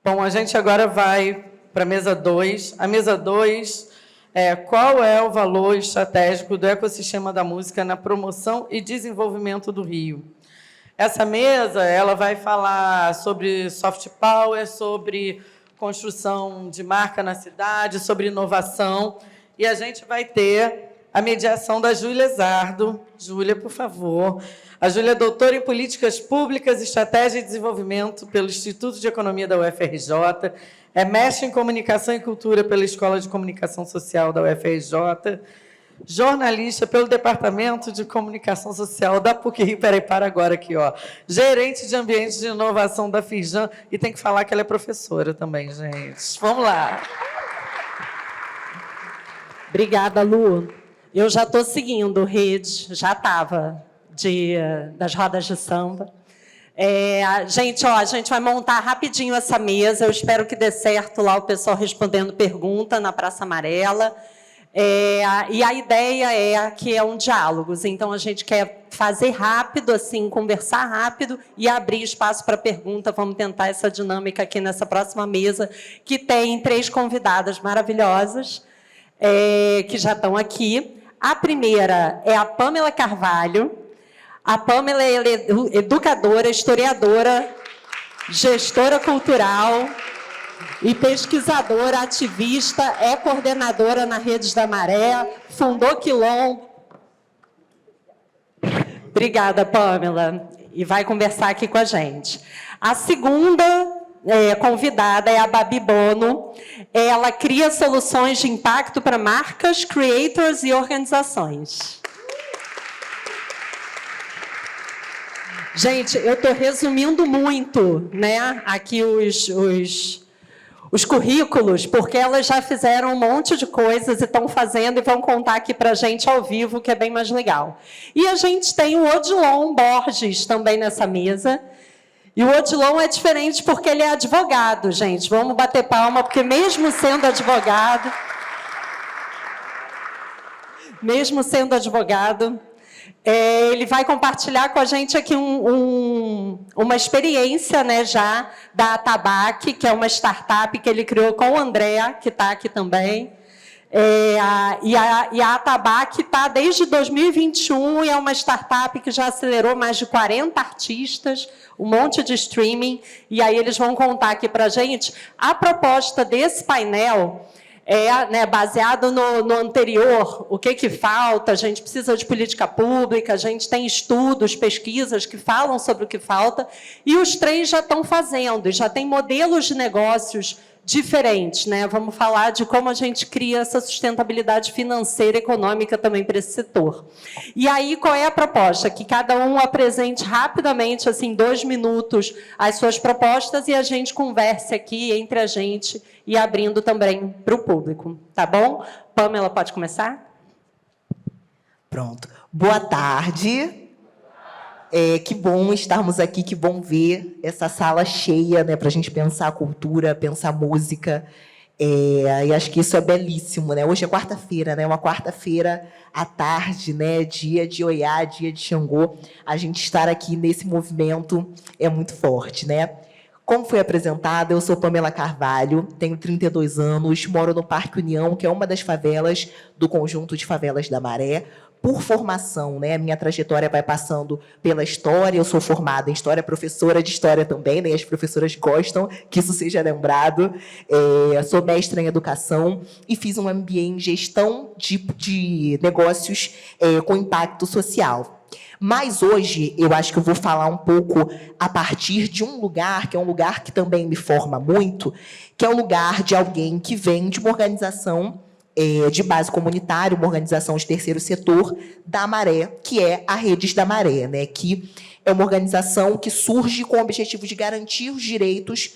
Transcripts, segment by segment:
Bom, a gente agora vai para a mesa 2. A mesa 2 é qual é o valor estratégico do ecossistema da música na promoção e desenvolvimento do Rio. Essa mesa ela vai falar sobre soft power, sobre construção de marca na cidade, sobre inovação. E a gente vai ter a mediação da Júlia Zardo. Júlia, por favor. A Júlia é doutora em Políticas Públicas, Estratégia e Desenvolvimento pelo Instituto de Economia da UFRJ, é mestre em Comunicação e Cultura pela Escola de Comunicação Social da UFRJ, jornalista pelo Departamento de Comunicação Social da PUC-Rio, para agora aqui, ó, gerente de Ambiente de Inovação da Firjan, e tem que falar que ela é professora também, gente. Vamos lá. Obrigada, Lu. Eu já estou seguindo rede, já estava das rodas de samba. Gente, a gente vai montar rapidinho essa mesa, eu espero que dê certo lá o pessoal respondendo pergunta na Praça Amarela. E a ideia é que é um diálogo, então a gente quer fazer rápido, assim, conversar rápido e abrir espaço para pergunta. Vamos tentar essa dinâmica aqui nessa próxima mesa, que tem 3 convidadas maravilhosas, que já estão aqui. A primeira é a Pamela Carvalho. A Pamela é educadora, historiadora, gestora cultural e pesquisadora, ativista, é coordenadora na Redes da Maré, fundou Quilombo. Obrigada, Pamela. E vai conversar aqui com a gente. A segunda convidada é a Babi Bono. Ela cria soluções de impacto para marcas, creators e organizações. Gente, eu estou resumindo muito, né, aqui os currículos, porque elas já fizeram um monte de coisas e estão fazendo e vão contar aqui para a gente ao vivo, que é bem mais legal. E a gente tem o Odilon Borges também nessa mesa. E o Odilon é diferente porque ele é advogado, gente. Vamos bater palma, porque mesmo sendo advogado, ele vai compartilhar com a gente aqui uma experiência, né, já da Atabac, que é uma startup que ele criou com o André, que está aqui também. E a Atabac está desde 2021 e é uma startup que já acelerou mais de 40 artistas, um monte de streaming. E aí eles vão contar aqui para a gente. A proposta desse painel né, baseado no anterior, o que falta, a gente precisa de política pública, a gente tem estudos, pesquisas que falam sobre o que falta, e os 3 já estão fazendo, já tem modelos de negócios diferentes, né? Vamos falar de como a gente cria essa sustentabilidade financeira e econômica também para esse setor. E aí, qual é a proposta? Que cada um apresente rapidamente, assim, 2 minutos, as suas propostas e a gente converse aqui entre a gente e abrindo também para o público, tá bom? Pamela, pode começar? Pronto. Boa tarde. Que bom estarmos aqui, que bom ver essa sala cheia, né, para a gente pensar a cultura, pensar a música. E acho que isso é belíssimo, né? Hoje é quarta-feira, né? Uma quarta-feira à tarde, né? Dia de Oiá, dia de Xangô. A gente estar aqui nesse movimento é muito forte, né? Como foi apresentada, eu sou Pamela Carvalho, tenho 32 anos, moro no Parque União, que é uma das favelas do conjunto de favelas da Maré. Por formação, né? A minha trajetória vai passando pela história, eu sou formada em história, professora de história também, né? As professoras gostam que isso seja lembrado. Sou mestra em educação e fiz um MBA em gestão de negócios com impacto social. Mas hoje eu acho que eu vou falar um pouco a partir de um lugar, que é um lugar que também me forma muito, que é o lugar de alguém que vem de uma organização de base comunitária, uma organização de terceiro setor da Maré, que é a Redes da Maré, né? Que é uma organização que surge com o objetivo de garantir os direitos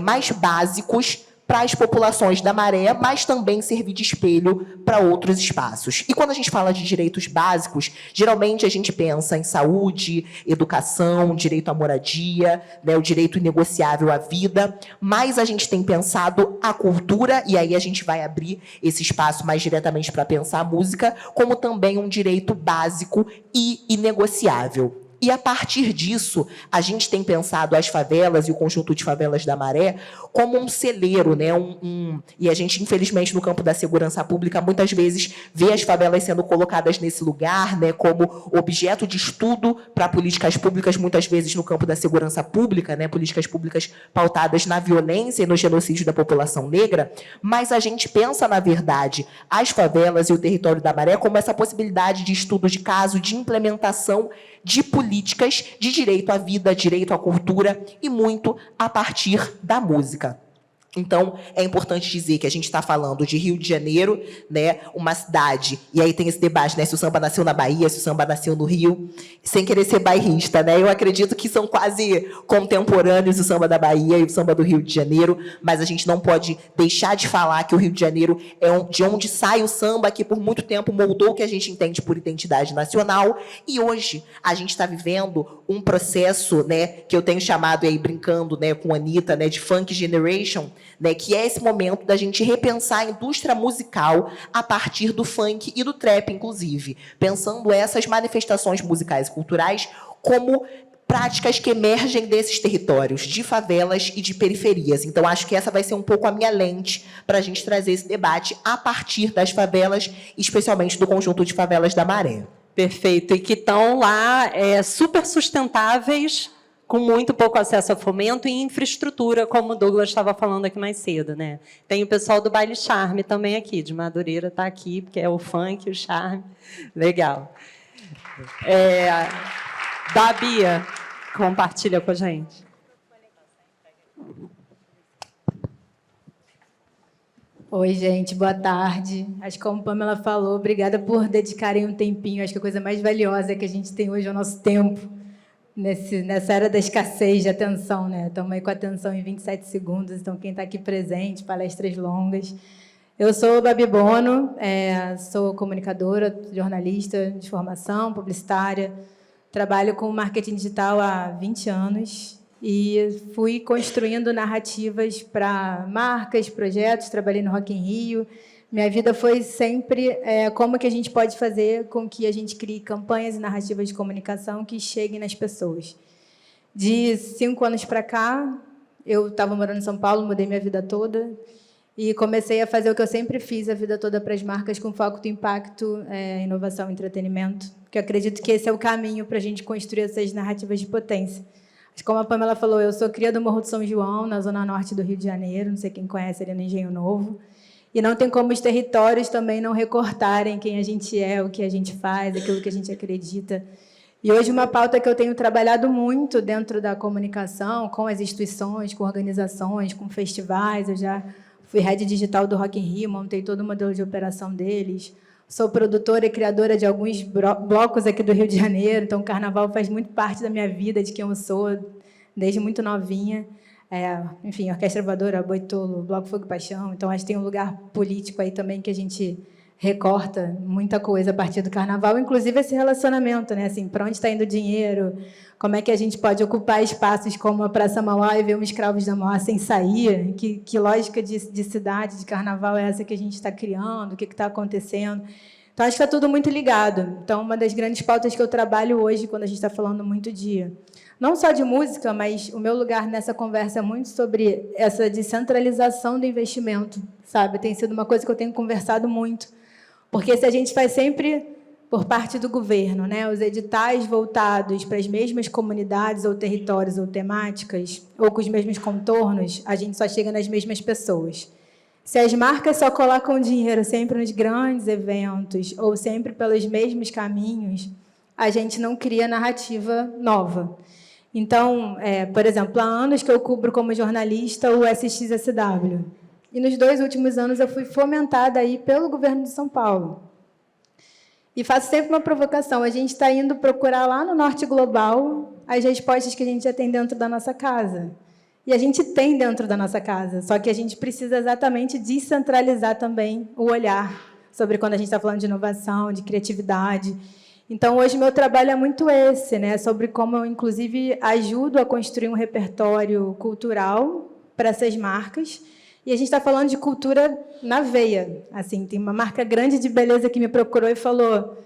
mais básicos para as populações da Maré, mas também servir de espelho para outros espaços. E quando a gente fala de direitos básicos, geralmente a gente pensa em saúde, educação, direito à moradia, né, o direito inegociável à vida, mas a gente tem pensado a cultura, e aí a gente vai abrir esse espaço mais diretamente para pensar a música, como também um direito básico e inegociável. E, a partir disso, a gente tem pensado as favelas e o conjunto de favelas da Maré como um celeiro, né? E a gente, infelizmente, no campo da segurança pública, muitas vezes vê as favelas sendo colocadas nesse lugar, né, como objeto de estudo para políticas públicas, muitas vezes no campo da segurança pública, né, políticas públicas pautadas na violência e no genocídio da população negra, mas a gente pensa, na verdade, as favelas e o território da Maré como essa possibilidade de estudo de caso, de implementação de políticas de direito à vida, direito à cultura e muito a partir da música. Então, é importante dizer que a gente está falando de Rio de Janeiro, né, uma cidade, e aí tem esse debate, né, se o samba nasceu na Bahia, se o samba nasceu no Rio, sem querer ser bairrista, né? Eu acredito que são quase contemporâneos o samba da Bahia e o samba do Rio de Janeiro, mas a gente não pode deixar de falar que o Rio de Janeiro é de onde sai o samba, que por muito tempo moldou o que a gente entende por identidade nacional, e hoje a gente está vivendo um processo, né, que eu tenho chamado aí, brincando, né, com a Anitta, né, de Funk Generation, né, que é esse momento da gente repensar a indústria musical a partir do funk e do trap, inclusive, pensando essas manifestações musicais e culturais como práticas que emergem desses territórios, de favelas e de periferias. Então, acho que essa vai ser um pouco a minha lente para a gente trazer esse debate a partir das favelas, especialmente do conjunto de favelas da Maré. Perfeito. E que estão lá super sustentáveis, com muito pouco acesso a fomento e infraestrutura, como o Douglas estava falando aqui mais cedo, né? Tem o pessoal do Baile Charme também aqui, de Madureira está aqui, porque é o funk, o charme. Legal. Da Bia, compartilha com a gente. Oi, gente, boa tarde. Acho que, como a Pamela falou, obrigada por dedicarem um tempinho. Acho que a coisa mais valiosa que a gente tem hoje é o nosso tempo, nessa era da escassez de atenção, né? Estamos aí com atenção em 27 segundos, então quem está aqui presente, palestras longas. Eu sou Babi Bono, sou comunicadora, jornalista de formação, publicitária, trabalho com marketing digital há 20 anos e fui construindo narrativas para marcas, projetos, trabalhei no Rock in Rio. Minha vida foi sempre como que a gente pode fazer com que a gente crie campanhas e narrativas de comunicação que cheguem nas pessoas. De 5 anos para cá, eu estava morando em São Paulo, mudei minha vida toda e comecei a fazer o que eu sempre fiz a vida toda para as marcas, com foco do impacto, inovação e entretenimento, porque eu acredito que esse é o caminho para a gente construir essas narrativas de potência. Como a Pamela falou, eu sou cria do Morro do São João, na zona norte do Rio de Janeiro, não sei quem conhece ali no Engenho Novo. E não tem como os territórios também não recortarem quem a gente é, o que a gente faz, aquilo que a gente acredita. E hoje uma pauta que eu tenho trabalhado muito dentro da comunicação, com as instituições, com organizações, com festivais. Eu já fui head digital do Rock in Rio, montei todo o modelo de operação deles. Sou produtora e criadora de alguns blocos aqui do Rio de Janeiro, então o carnaval faz muito parte da minha vida, de quem eu sou, desde muito novinha. Enfim, Orquestra Voadora, Boitolo, Bloco Fogo e Paixão. Então, acho que tem um lugar político aí também que a gente recorta muita coisa a partir do carnaval, inclusive esse relacionamento, né? Assim, para onde está indo o dinheiro, como é que a gente pode ocupar espaços como a Praça Mauá e ver um Escravos da Mauá sem sair, que lógica de cidade, de carnaval é essa que a gente está criando, o que está acontecendo. Então, acho que está tudo muito ligado. Então, uma das grandes pautas que eu trabalho hoje, quando a gente está falando muito de não só de música, mas o meu lugar nessa conversa é muito sobre essa descentralização do investimento, sabe? Tem sido uma coisa que eu tenho conversado muito, porque se a gente faz sempre por parte do governo, né, os editais voltados para as mesmas comunidades ou territórios ou temáticas, ou com os mesmos contornos, a gente só chega nas mesmas pessoas. Se as marcas só colocam dinheiro sempre nos grandes eventos ou sempre pelos mesmos caminhos, a gente não cria narrativa nova. Então, por exemplo, há anos que eu cubro como jornalista o SXSW. E nos 2 últimos anos eu fui fomentada aí pelo governo de São Paulo. E faço sempre uma provocação. A gente está indo procurar lá no Norte Global as respostas que a gente já tem dentro da nossa casa. E a gente tem dentro da nossa casa, só que a gente precisa exatamente descentralizar também o olhar sobre quando a gente está falando de inovação, de criatividade. Então, hoje, meu trabalho é muito esse, né? Sobre como eu, inclusive, ajudo a construir um repertório cultural para essas marcas. E a gente está falando de cultura na veia. Assim, tem uma marca grande de beleza que me procurou e falou: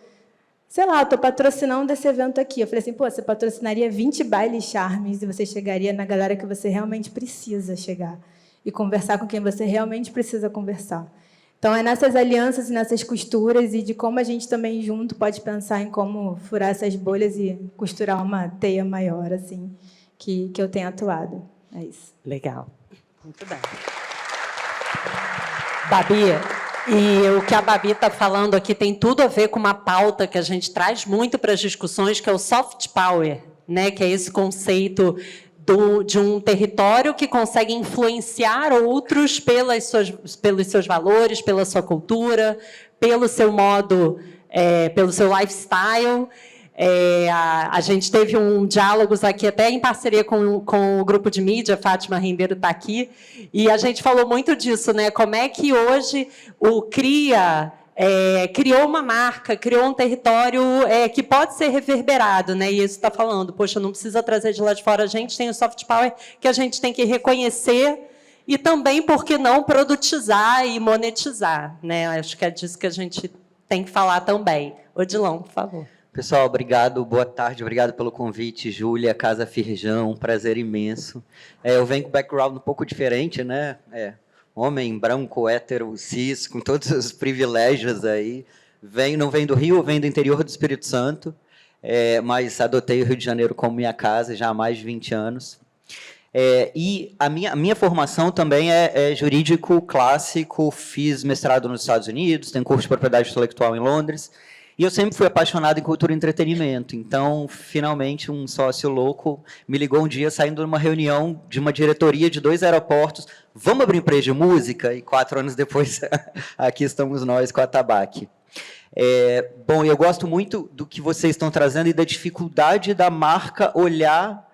sei lá, eu estou patrocinando esse evento aqui. Eu falei assim, pô, você patrocinaria 20 bailes charmes e você chegaria na galera que você realmente precisa chegar e conversar com quem você realmente precisa conversar. Então, é nessas alianças e nessas costuras e de como a gente também junto pode pensar em como furar essas bolhas e costurar uma teia maior, assim, que eu tenho atuado. É isso. Legal. Muito bem. Babi, e o que a Babi está falando aqui tem tudo a ver com uma pauta que a gente traz muito para as discussões, que é o soft power, né? Que é esse conceito de um território que consegue influenciar outros pelos seus valores, pela sua cultura, pelo seu modo, pelo seu lifestyle. A gente teve um diálogos aqui até em parceria com o grupo de mídia, Fátima Ribeiro está aqui, e a gente falou muito disso, né? Como é que hoje o CRIA criou uma marca, criou um território que pode ser reverberado, né? E isso está falando, poxa, não precisa trazer de lá de fora, a gente tem o soft power que a gente tem que reconhecer e também, por que não, produtizar e monetizar, né? Acho que é disso que a gente tem que falar também. Odilon, por favor. Pessoal, obrigado, boa tarde, obrigado pelo convite, Júlia, Casa Firjão, um prazer imenso. Eu venho com um background um pouco diferente, né? Homem branco, hétero, cis, com todos os privilégios aí. Não venho do Rio, venho do interior do Espírito Santo, mas adotei o Rio de Janeiro como minha casa já há mais de 20 anos. E a minha formação também é jurídico clássico, fiz mestrado nos Estados Unidos, tenho curso de propriedade intelectual em Londres, e eu sempre fui apaixonado em cultura e entretenimento. Então, finalmente, um sócio louco me ligou um dia, saindo de uma reunião de uma diretoria de 2 aeroportos. Vamos abrir empresa de música? E 4 anos depois, aqui estamos nós com a Tabac. Bom, eu gosto muito do que vocês estão trazendo e da dificuldade da marca olhar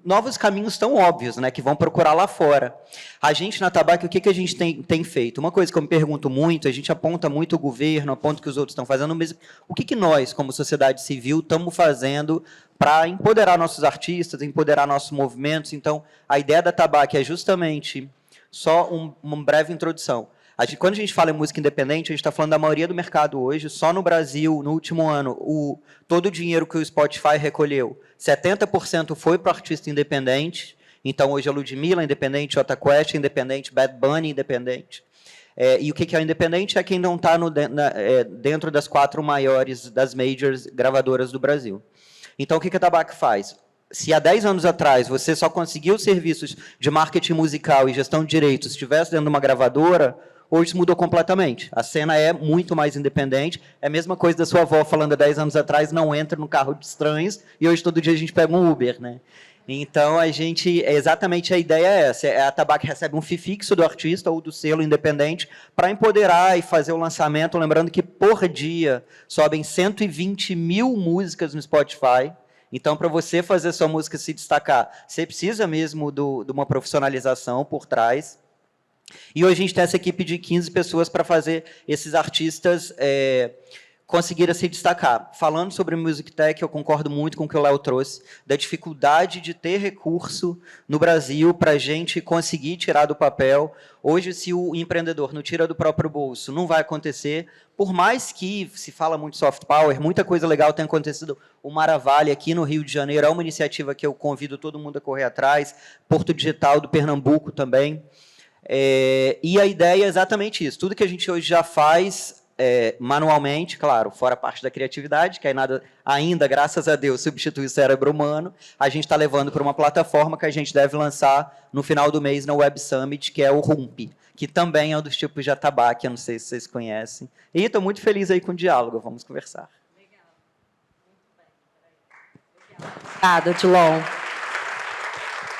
novos caminhos tão óbvios, né, que vão procurar lá fora. A gente, na Tabac, o que a gente tem feito? Uma coisa que eu me pergunto muito, a gente aponta muito o governo, aponta o que os outros estão fazendo, mas o que nós, como sociedade civil, estamos fazendo para empoderar nossos artistas, empoderar nossos movimentos? Então, a ideia da Tabac é justamente só uma breve introdução. Quando a gente fala em música independente, a gente está falando da maioria do mercado hoje. Só no Brasil, no último ano, todo o dinheiro que o Spotify recolheu, 70% foi para o artista independente. Então, hoje a Ludmilla é independente, Jota Quest é independente, Bad Bunny é independente. E o que é o independente? É quem não está dentro das 4 maiores das majors gravadoras do Brasil. Então, o que a Tabac faz? Se há 10 anos atrás você só conseguiu serviços de marketing musical e gestão de direitos se estivesse dentro de uma gravadora, hoje isso mudou completamente. A cena é muito mais independente. É a mesma coisa da sua avó falando há 10 anos atrás, não entra no carro de estranhos, e hoje todo dia a gente pega um Uber, né? Então, exatamente a ideia é essa. A Tabac recebe um FII fixo do artista ou do selo independente para empoderar e fazer o lançamento. Lembrando que, por dia, sobem 120 mil músicas no Spotify. Então, para você fazer sua música se destacar, você precisa mesmo de uma profissionalização por trás. E hoje a gente tem essa equipe de 15 pessoas para fazer esses artistas conseguirem se destacar. Falando sobre Music Tech, eu concordo muito com o que o Léo trouxe, da dificuldade de ter recurso no Brasil para a gente conseguir tirar do papel. Hoje, se o empreendedor não tira do próprio bolso, não vai acontecer. Por mais que se fala muito soft power, muita coisa legal tem acontecido. O Maravalha, aqui no Rio de Janeiro, é uma iniciativa que eu convido todo mundo a correr atrás. Porto Digital do Pernambuco também. E a ideia é exatamente isso. Tudo que a gente hoje já faz manualmente, claro, fora a parte da criatividade, que ainda, graças a Deus, substitui o cérebro humano, a gente está levando para uma plataforma que a gente deve lançar no final do mês na Web Summit, que é o Rump, que também é um dos tipos de Tabac, eu não sei se vocês conhecem. E estou muito feliz aí com o diálogo, vamos conversar. Legal. Muito bem. Obrigada, Odilon.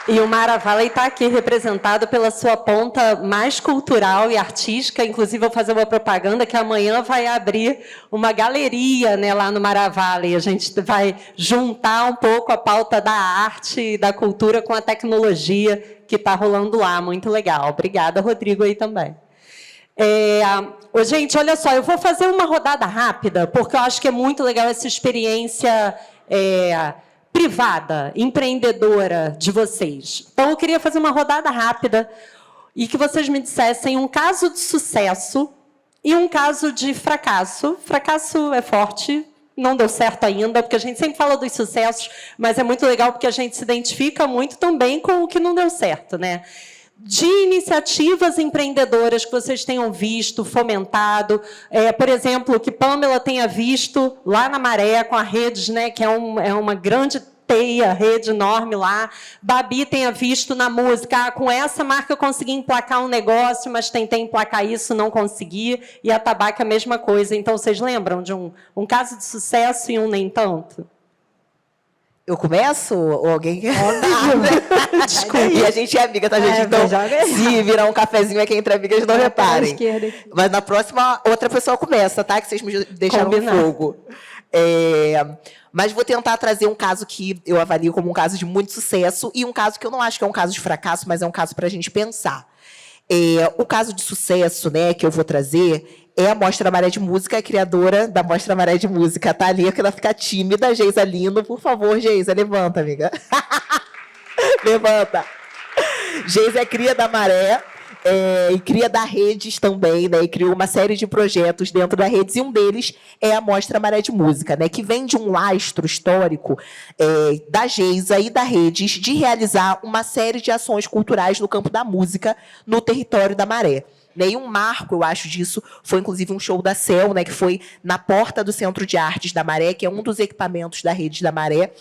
E o Maravalha está aqui representado pela sua ponta mais cultural e artística. Inclusive, vou fazer uma propaganda que amanhã vai abrir uma galeria, né, lá no Maravalha. A gente vai juntar um pouco a pauta da arte e da cultura com a tecnologia que está rolando lá. Muito legal. Obrigada, Rodrigo, aí também. Gente, olha só, eu vou fazer uma rodada rápida, porque eu acho que é muito legal essa experiência privada, empreendedora de vocês. Então, eu queria fazer uma rodada rápida e que vocês me dissessem um caso de sucesso E um caso de fracasso. Fracasso é forte, não deu certo ainda, porque a gente sempre fala dos sucessos, mas é muito legal porque a gente se identifica muito também com o que não deu certo, né? De iniciativas empreendedoras que vocês tenham visto, fomentado, por exemplo, que Pamela tenha visto lá na Maré, com a Redes, né, que é uma grande teia, rede enorme lá. Babi tenha visto na música, com essa marca eu consegui emplacar um negócio, mas tentei emplacar isso, não consegui, e a Tabac a mesma coisa. Então, vocês lembram de um caso de sucesso e um nem tanto? Eu começo? Ou alguém quer? Desculpa. E a gente é amiga, tá, gente? Então, se virar um cafezinho aqui entre amigas, não reparem. Mas na próxima, outra pessoa começa, tá? Que vocês me deixaram no fogo. Mas vou tentar trazer um caso que eu avalio como um caso de muito sucesso e um caso que eu não acho que é um caso de fracasso, mas é um caso para a gente pensar. O caso de sucesso, né, que eu vou trazer é a Mostra Maré de Música, a criadora da Mostra Maré de Música. Tá ali, que ela fica tímida. Geisa Lino, por favor, Geisa, levanta, amiga. Levanta. Geisa é cria da Maré. E cria da Redes também, né? E criou uma série de projetos dentro da Redes, e um deles é a Mostra Maré de Música, né? Que vem de um lastro histórico da Geisa e da Redes de realizar uma série de ações culturais no campo da música no território da Maré. E um marco, eu acho, disso foi, inclusive, um show da CEL, né? Que foi na porta do Centro de Artes da Maré, que é um dos equipamentos da Rede da Maré.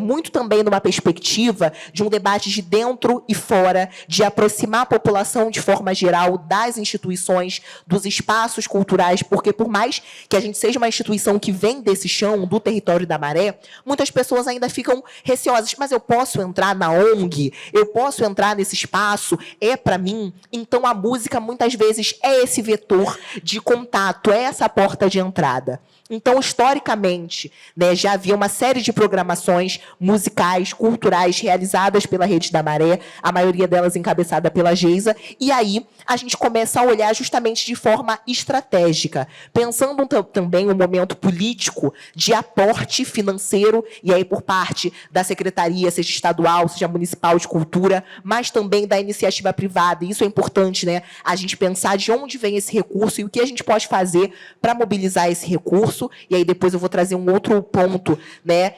Muito também numa perspectiva de um debate de dentro e fora, de aproximar a população de forma geral das instituições, dos espaços culturais, porque por mais que a gente seja uma instituição que vem desse chão, do território da Maré, muitas pessoas ainda ficam receosas. Mas eu posso entrar na ONG? Eu posso entrar nesse espaço? É para mim? Então a música muitas vezes é esse vetor de contato, é essa porta de entrada. Então, historicamente, né, já havia uma série de programações musicais, culturais, realizadas pela Rede da Maré, a maioria delas encabeçada pela Geisa, e aí a gente começa a olhar justamente de forma estratégica, pensando também um momento político de aporte financeiro, e aí por parte da Secretaria, seja estadual, seja municipal de cultura, mas também da iniciativa privada, e isso é importante, né, a gente pensar de onde vem esse recurso e o que a gente pode fazer para mobilizar esse recurso. E aí depois eu vou trazer um outro ponto, né,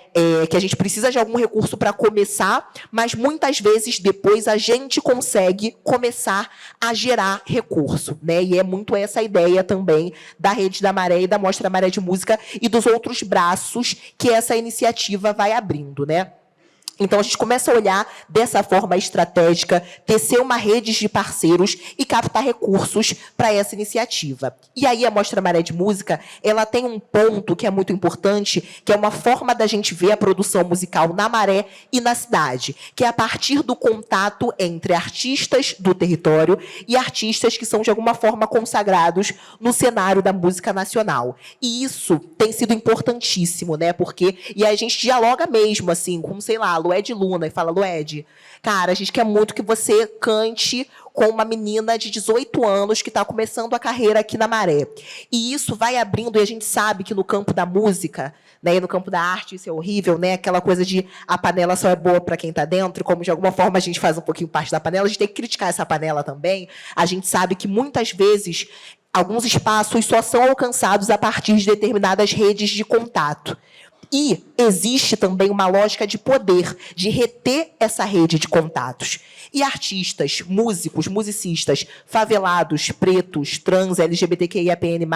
que a gente precisa de algum recurso para começar, mas muitas vezes depois a gente consegue começar a gerar recurso, né? E é muito essa ideia também da Rede da Maré e da Mostra Maré de Música e dos outros braços que essa iniciativa vai abrindo, né? Então, a gente começa a olhar dessa forma estratégica, tecer uma rede de parceiros e captar recursos para essa iniciativa. E aí, a Mostra Maré de Música, ela tem um ponto que é muito importante, que é uma forma da gente ver a produção musical na Maré e na cidade, que é a partir do contato entre artistas do território e artistas que são, de alguma forma, consagrados no cenário da música nacional. E isso tem sido importantíssimo, né? E a gente dialoga mesmo, assim, com, sei lá, Lued Luna, e fala, Lued, cara, a gente quer muito que você cante com uma menina de 18 anos que está começando a carreira aqui na Maré. E isso vai abrindo, e a gente sabe que no campo da música, né, e no campo da arte, isso é horrível, né? Aquela coisa de a panela só é boa para quem está dentro, como de alguma forma a gente faz um pouquinho parte da panela, a gente tem que criticar essa panela também. A gente sabe que muitas vezes alguns espaços só são alcançados a partir de determinadas redes de contato. E existe também uma lógica de poder, de reter essa rede de contatos. E artistas, músicos, musicistas, favelados, pretos, trans, LGBTQIAPN+,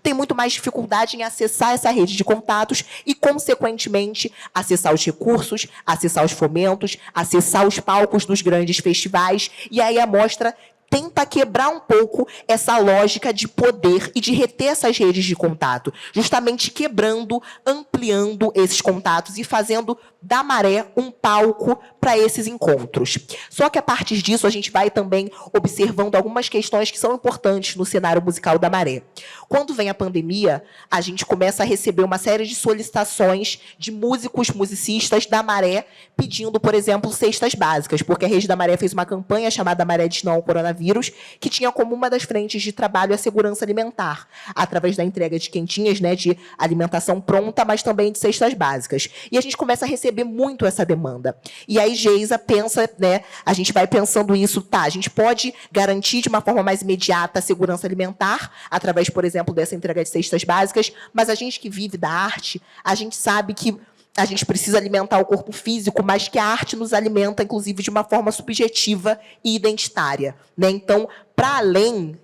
têm muito mais dificuldade em acessar essa rede de contatos e, consequentemente, acessar os recursos, acessar os fomentos, acessar os palcos dos grandes festivais. E aí a mostra tenta quebrar um pouco essa lógica de poder e de reter essas redes de contato, justamente quebrando, ampliando esses contatos e fazendo da Maré um palco para esses encontros. Só que, a partir disso, a gente vai também observando algumas questões que são importantes no cenário musical da Maré. Quando vem a pandemia, a gente começa a receber uma série de solicitações de músicos, musicistas da Maré, pedindo, por exemplo, cestas básicas, porque a Rede da Maré fez uma campanha chamada Maré Diz Não ao Coronavírus, coronavírus, que tinha como uma das frentes de trabalho a segurança alimentar, através da entrega de quentinhas, né, de alimentação pronta, mas também de cestas básicas. E a gente começa a receber muito essa demanda. E aí Geisa pensa, né, a gente vai pensando isso, tá, a gente pode garantir de uma forma mais imediata a segurança alimentar, através, por exemplo, dessa entrega de cestas básicas, mas a gente que vive da arte, a gente sabe que a gente precisa alimentar o corpo físico, mas que a arte nos alimenta, inclusive, de uma forma subjetiva e identitária, né? Então, para além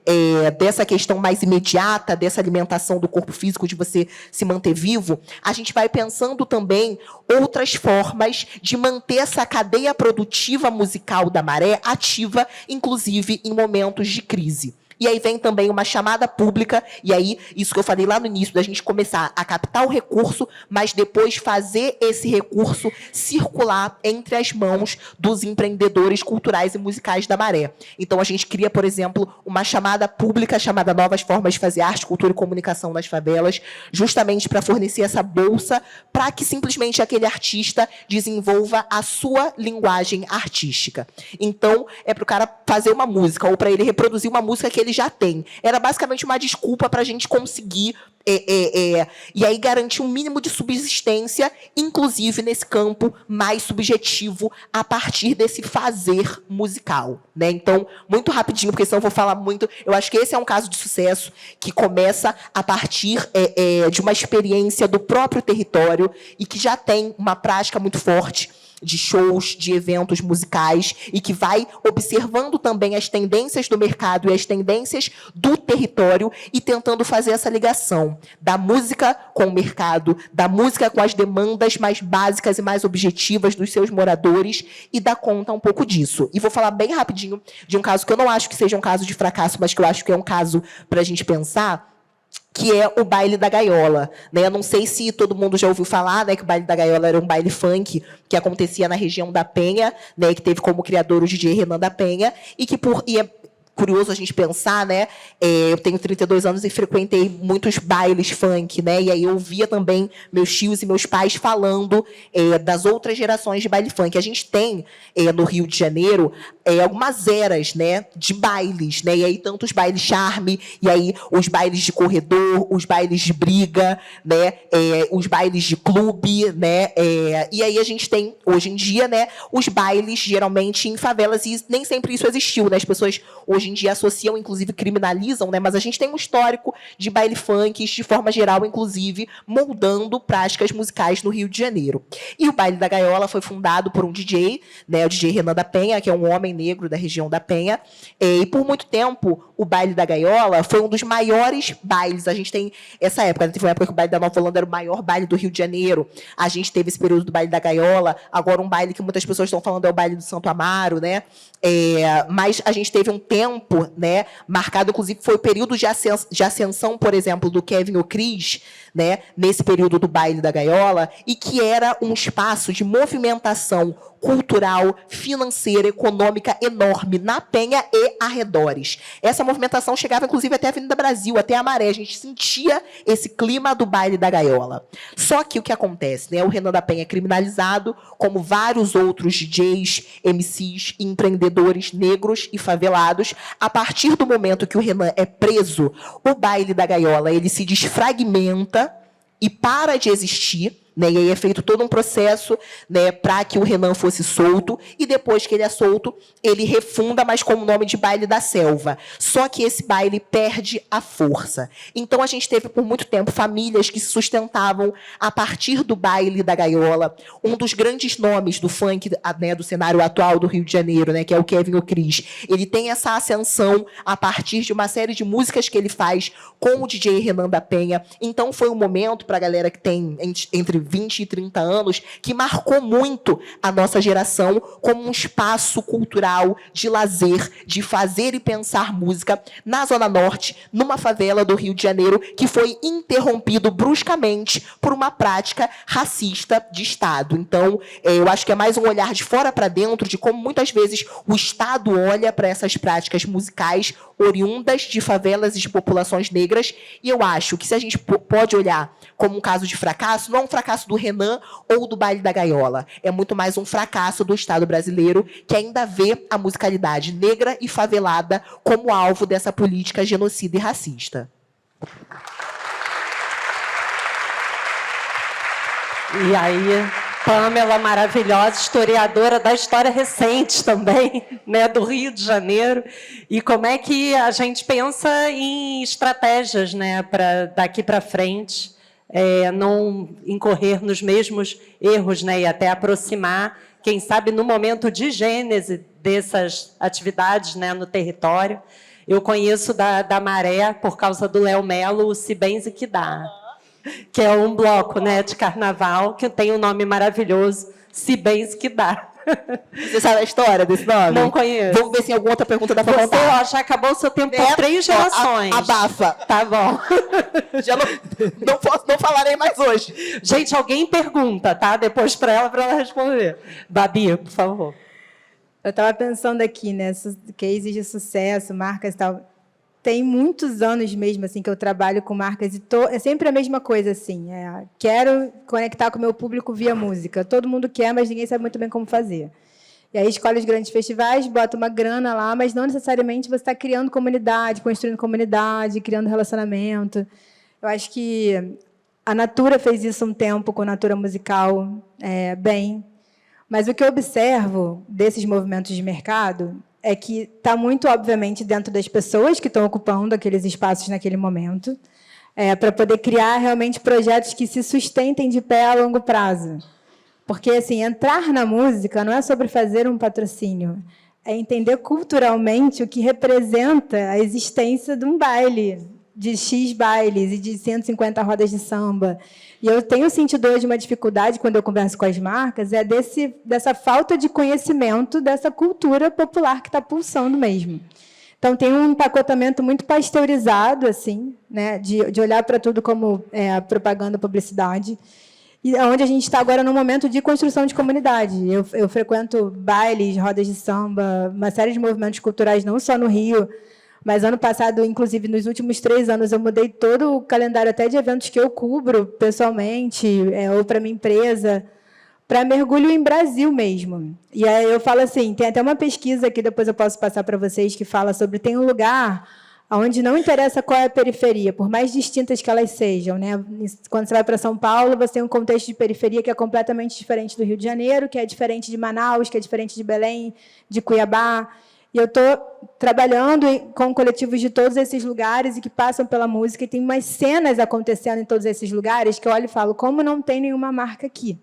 dessa questão mais imediata, dessa alimentação do corpo físico, de você se manter vivo, a gente vai pensando também outras formas de manter essa cadeia produtiva musical da Maré ativa, inclusive em momentos de crise. E aí vem também uma chamada pública, e aí, isso que eu falei lá no início, da gente começar a captar o recurso, mas depois fazer esse recurso circular entre as mãos dos empreendedores culturais e musicais da Maré. Então, a gente cria, por exemplo, uma chamada pública chamada Novas Formas de Fazer Arte, Cultura e Comunicação nas Favelas, justamente para fornecer essa bolsa para que simplesmente aquele artista desenvolva a sua linguagem artística. Então, é para o cara fazer uma música, ou para ele reproduzir uma música que ele já tem. Era basicamente uma desculpa para a gente conseguir e aí garantir um mínimo de subsistência, inclusive nesse campo mais subjetivo, a partir desse fazer musical, né? Então, muito rapidinho, porque senão eu vou falar muito. Eu acho que esse é um caso de sucesso que começa a partir de uma experiência do próprio território e que já tem uma prática muito forte de shows, de eventos musicais, e que vai observando também as tendências do mercado e as tendências do território e tentando fazer essa ligação da música com o mercado, da música com as demandas mais básicas e mais objetivas dos seus moradores e dar conta um pouco disso. E vou falar bem rapidinho de um caso que eu não acho que seja um caso de fracasso, mas que eu acho que é um caso para a gente pensar, que é o Baile da Gaiola, né? Eu não sei se todo mundo já ouviu falar, né, que o Baile da Gaiola era um baile funk que acontecia na região da Penha, né, que teve como criador o DJ Renan da Penha, e que é curioso a gente pensar, né? Eu tenho 32 anos e frequentei muitos bailes funk, né? E aí eu ouvia também meus tios e meus pais falando das outras gerações de baile funk. A gente tem no Rio de Janeiro algumas eras, né, de bailes, né? E aí tanto os bailes charme, e aí os bailes de corredor, os bailes de briga, né? Os bailes de clube, né? E aí a gente tem hoje em dia, né, os bailes geralmente em favelas, e nem sempre isso existiu, né? As pessoas hoje em dia associam, inclusive criminalizam, né? Mas a gente tem um histórico de baile funk, de forma geral, inclusive, moldando práticas musicais no Rio de Janeiro. E o Baile da Gaiola foi fundado por um DJ, né, o DJ Renan da Penha, que é um homem negro da região da Penha, e por muito tempo o Baile da Gaiola foi um dos maiores bailes. A gente tem essa época, né? Teve uma época que o Baile da Nova Holanda era o maior baile do Rio de Janeiro, a gente teve esse período do Baile da Gaiola, agora um baile que muitas pessoas estão falando é o Baile do Santo Amaro, né? Mas a gente teve um tempo, né, marcado, inclusive foi o período de ascensão, por exemplo, do Kevin O'Cris, né, nesse período do Baile da Gaiola, e que era um espaço de movimentação cultural, financeira, econômica enorme na Penha e arredores. Essa movimentação chegava, inclusive, até a Avenida Brasil, até a Maré. A gente sentia esse clima do Baile da Gaiola. Só que o que acontece, né? O Renan da Penha é criminalizado, como vários outros DJs, MCs e empreendedores negros e favelados. A partir do momento que o Renan é preso, o Baile da Gaiola ele se desfragmenta e para de existir, né? E aí é feito todo um processo, né, para que o Renan fosse solto, e depois que ele é solto, ele refunda, mas com o nome de Baile da Selva. Só que esse baile perde a força. Então, a gente teve, por muito tempo, famílias que se sustentavam a partir do Baile da Gaiola. Um dos grandes nomes do funk, né, do cenário atual do Rio de Janeiro, né, que é o Kevin O'Cris, ele tem essa ascensão a partir de uma série de músicas que ele faz com o DJ Renan da Penha. Então, foi um momento, para a galera que tem entre 20 e 30 anos, que marcou muito a nossa geração como um espaço cultural de lazer, de fazer e pensar música na Zona Norte, numa favela do Rio de Janeiro, que foi interrompido bruscamente por uma prática racista de Estado. Então, eu acho que é mais um olhar de fora para dentro de como muitas vezes o Estado olha para essas práticas musicais oriundas de favelas e de populações negras, e eu acho que se a gente pode olhar como um caso de fracasso, não é um fracasso fracasso do Renan ou do Baile da Gaiola. É muito mais um fracasso do Estado brasileiro, que ainda vê a musicalidade negra e favelada como alvo dessa política genocida e racista. E aí, Pamela, maravilhosa, historiadora da história recente também, né, do Rio de Janeiro. E como é que a gente pensa em estratégias, né, para daqui para frente, não incorrer nos mesmos erros, né, e até aproximar, quem sabe, no momento de gênese dessas atividades, né, no território. Eu conheço da Maré, por causa do Léo Melo, o Se Benze que Dá, que é um bloco, né, de carnaval que tem um nome maravilhoso, Se Benze que Dá. Você sabe a história desse nome? Não conheço. Vamos ver se tem alguma outra pergunta da Você, contar. ó, já acabou o seu tempo por 3 gerações. Abafa. Tá bom. Já não falarei mais hoje. Gente, alguém pergunta, tá? Depois para ela responder. Babi, por favor. Eu estava pensando aqui, né, cases de sucesso, marcas e tal. Tem muitos anos mesmo assim que eu trabalho com marcas e é sempre a mesma coisa assim. Quero conectar com o meu público via música. Todo mundo quer, mas ninguém sabe muito bem como fazer. E aí escolhe os grandes festivais, bota uma grana lá, mas não necessariamente você está criando comunidade, construindo comunidade, criando relacionamento. Eu acho que a Natura fez isso um tempo com a Natura Musical, bem. Mas o que eu observo desses movimentos de mercado é que está muito, obviamente, dentro das pessoas que estão ocupando aqueles espaços naquele momento, para poder criar realmente projetos que se sustentem de pé a longo prazo. Porque, assim, entrar na música não é sobre fazer um patrocínio, é entender culturalmente o que representa a existência de um baile, de X bailes e de 150 rodas de samba. E eu tenho sentido hoje uma dificuldade, quando eu converso com as marcas, dessa falta de conhecimento dessa cultura popular que está pulsando mesmo. Então, tem um empacotamento muito pasteurizado, assim, né, de olhar para tudo como propaganda, publicidade, e onde a gente está agora num momento de construção de comunidade. Eu frequento bailes, rodas de samba, uma série de movimentos culturais, não só no Rio, mas ano passado, inclusive, nos últimos 3 anos, eu mudei todo o calendário até de eventos que eu cubro pessoalmente, ou para minha empresa, para mergulho em Brasil mesmo. E aí eu falo assim, tem até uma pesquisa que depois eu posso passar para vocês, que fala sobre, tem um lugar onde não interessa qual é a periferia, por mais distintas que elas sejam, né? Quando você vai para São Paulo, você tem um contexto de periferia que é completamente diferente do Rio de Janeiro, que é diferente de Manaus, que é diferente de Belém, de Cuiabá. E eu estou trabalhando com coletivos de todos esses lugares e que passam pela música, e tem umas cenas acontecendo em todos esses lugares que eu olho e falo, como não tem nenhuma marca aqui?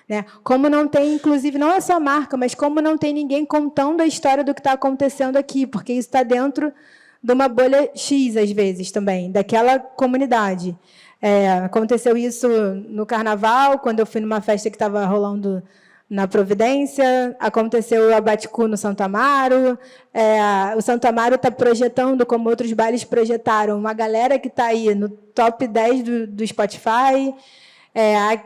Né? Como não tem, inclusive, não é só marca, mas como não tem ninguém contando a história do que está acontecendo aqui, porque isso está dentro de uma bolha X, às vezes, também, daquela comunidade. Aconteceu isso no Carnaval, quando eu fui numa festa que estava rolando na Providência, aconteceu a Baticu no Santo Amaro, o Santo Amaro está projetando, como outros bailes projetaram, uma galera que está aí no top 10 do Spotify. Em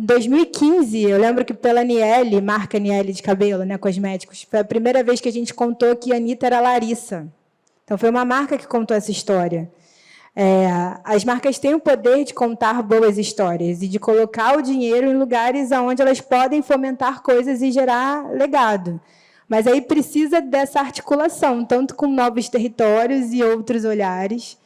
2015, eu lembro que pela Niele, marca Niele de cabelo, né, cosméticos, foi a primeira vez que a gente contou que a Anitta era Larissa. Então, foi uma marca que contou essa história. As marcas têm o poder de contar boas histórias e de colocar o dinheiro em lugares onde elas podem fomentar coisas e gerar legado. Mas aí precisa dessa articulação, tanto com novos territórios e outros olhares,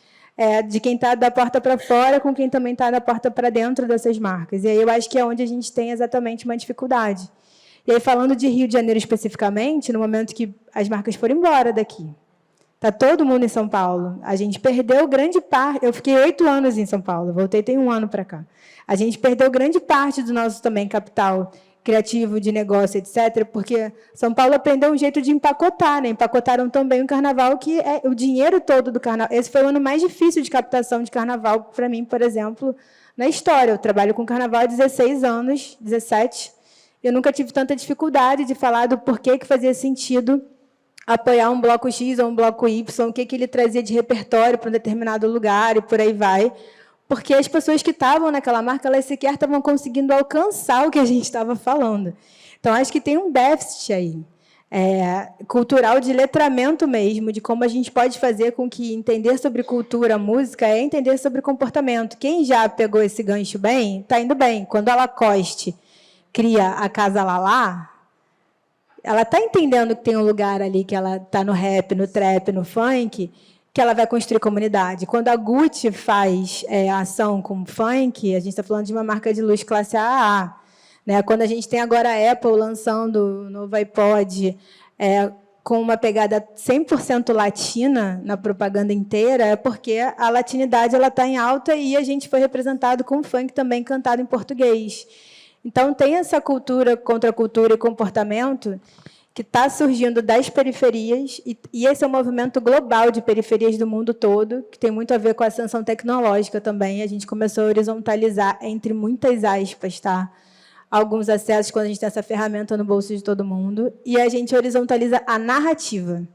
de quem está da porta para fora com quem também está da porta para dentro dessas marcas. E aí eu acho que é onde a gente tem exatamente uma dificuldade. E aí, falando de Rio de Janeiro especificamente, no momento que as marcas foram embora daqui, está todo mundo em São Paulo. A gente perdeu grande parte. Eu fiquei 8 anos em São Paulo, voltei tem 1 ano para cá. A gente perdeu grande parte do nosso também capital criativo, de negócio, etc., porque São Paulo aprendeu um jeito de empacotar, né? Empacotaram também o carnaval, que é o dinheiro todo do carnaval. Esse foi o ano mais difícil de captação de carnaval para mim, por exemplo, na história. Eu trabalho com carnaval há 16 anos, 17. Eu nunca tive tanta dificuldade de falar do porquê que fazia sentido apoiar um bloco X ou um bloco Y, o que ele trazia de repertório para um determinado lugar e por aí vai, porque as pessoas que estavam naquela marca, elas sequer estavam conseguindo alcançar o que a gente estava falando. Então, acho que tem um déficit aí. cultural de letramento mesmo, de como a gente pode fazer com que entender sobre cultura, música, é entender sobre comportamento. Quem já pegou esse gancho bem, está indo bem. Quando a Lacoste cria a Casa Lalá, ela está entendendo que tem um lugar ali, que ela está no rap, no trap, no funk, que ela vai construir comunidade. Quando a Gucci faz a ação com funk, a gente está falando de uma marca de luxo classe AA. Né? Quando a gente tem agora a Apple lançando o novo iPod com uma pegada 100% latina na propaganda inteira, é porque a latinidade está em alta e a gente foi representado com funk também cantado em português. Então, tem essa cultura, contracultura e comportamento que está surgindo das periferias, e esse é um movimento global de periferias do mundo todo, que tem muito a ver com a ascensão tecnológica também. A gente começou a horizontalizar, entre muitas aspas, tá? Alguns acessos quando a gente tem essa ferramenta no bolso de todo mundo, e a gente horizontaliza a narrativa.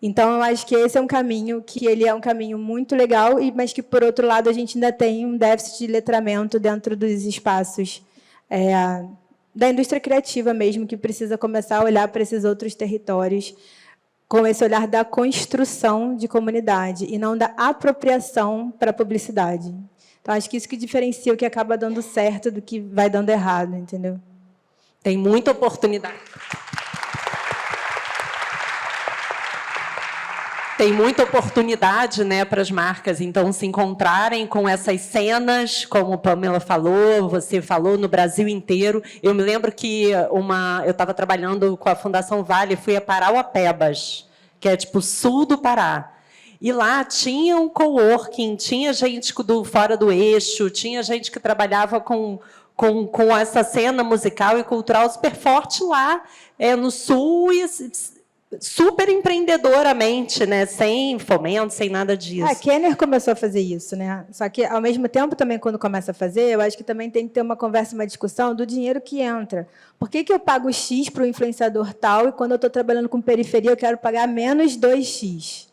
Então, eu acho que esse é um caminho que ele é um caminho muito legal, mas que, por outro lado, a gente ainda tem um déficit de letramento dentro dos espaços da indústria criativa mesmo, que precisa começar a olhar para esses outros territórios com esse olhar da construção de comunidade e não da apropriação para a publicidade. Então, acho que isso que diferencia o que acaba dando certo do que vai dando errado, entendeu? Tem muita oportunidade. Tem muita oportunidade, né, para as marcas, então, se encontrarem com essas cenas, como a Pamela falou, você falou, no Brasil inteiro. Eu me lembro que eu estava trabalhando com a Fundação Vale, fui a Parauapebas, que é tipo sul do Pará. E lá tinha um coworking, tinha gente fora do eixo, tinha gente que trabalhava com essa cena musical e cultural super forte lá no sul, e super empreendedoramente, né? Sem fomento, sem nada disso. A Kenner começou a fazer isso, né? Só que, ao mesmo tempo, também, quando começa a fazer, eu acho que também tem que ter uma conversa, uma discussão do dinheiro que entra. Por que eu pago X para o influenciador tal e, quando eu estou trabalhando com periferia, eu quero pagar menos 2X?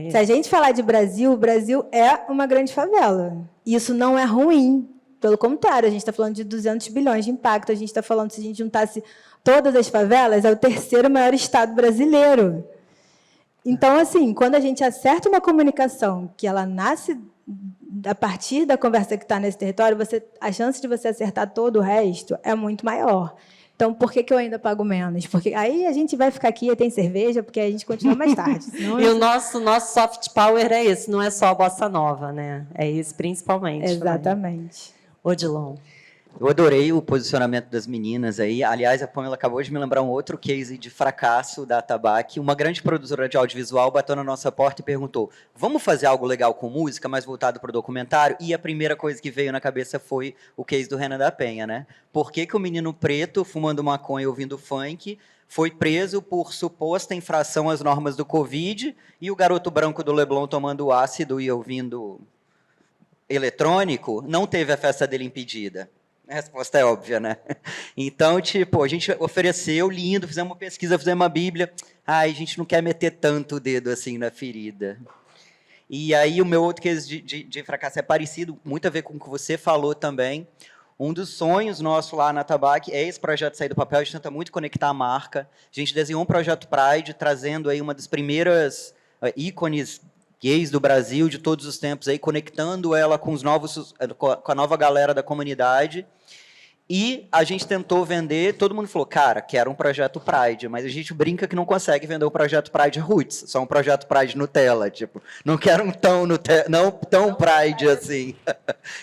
Se a gente falar de Brasil, o Brasil é uma grande favela. Isso não é ruim. Pelo contrário, a gente está falando de 200 bilhões de impacto. A gente está falando, se a gente juntasse todas as favelas, é o terceiro maior estado brasileiro. Então, assim, quando a gente acerta uma comunicação que ela nasce a partir da conversa que está nesse território, a chance de você acertar todo o resto é muito maior. Então, por que eu ainda pago menos? Porque aí a gente vai ficar aqui e tem cerveja, porque a gente continua mais tarde. Senão, e o nosso soft power é esse, não é só a bossa nova, né? É esse principalmente. Exatamente. Odilon. Eu adorei o posicionamento das meninas aí. Aliás, a Pamela acabou de me lembrar um outro case de fracasso da Atabaque. Uma grande produtora de audiovisual bateu na nossa porta e perguntou: vamos fazer algo legal com música, mais voltado para o documentário? E a primeira coisa que veio na cabeça foi o case do Renan da Penha, né? Por que o menino preto, fumando maconha e ouvindo funk, foi preso por suposta infração às normas do Covid, e o garoto branco do Leblon tomando ácido e ouvindo eletrônico não teve a festa dele impedida? A resposta é óbvia, né? Então, tipo, a gente ofereceu, lindo, fizemos uma pesquisa, fizemos uma bíblia. Ai, a gente não quer meter tanto o dedo assim na ferida. E aí o meu outro case de fracasso é parecido, muito a ver com o que você falou também. Um dos sonhos nossos lá na Atabaque é esse projeto sair do papel. A gente tenta muito conectar a marca. A gente desenhou um projeto Pride, trazendo aí uma das primeiras ícones gays do Brasil de todos os tempos, aí, conectando ela com a nova galera da comunidade. E a gente tentou vender, todo mundo falou, cara, quero um projeto Pride, mas a gente brinca que não consegue vender o projeto Pride Roots, só um projeto Pride Nutella, tipo, não quero um tão Pride assim.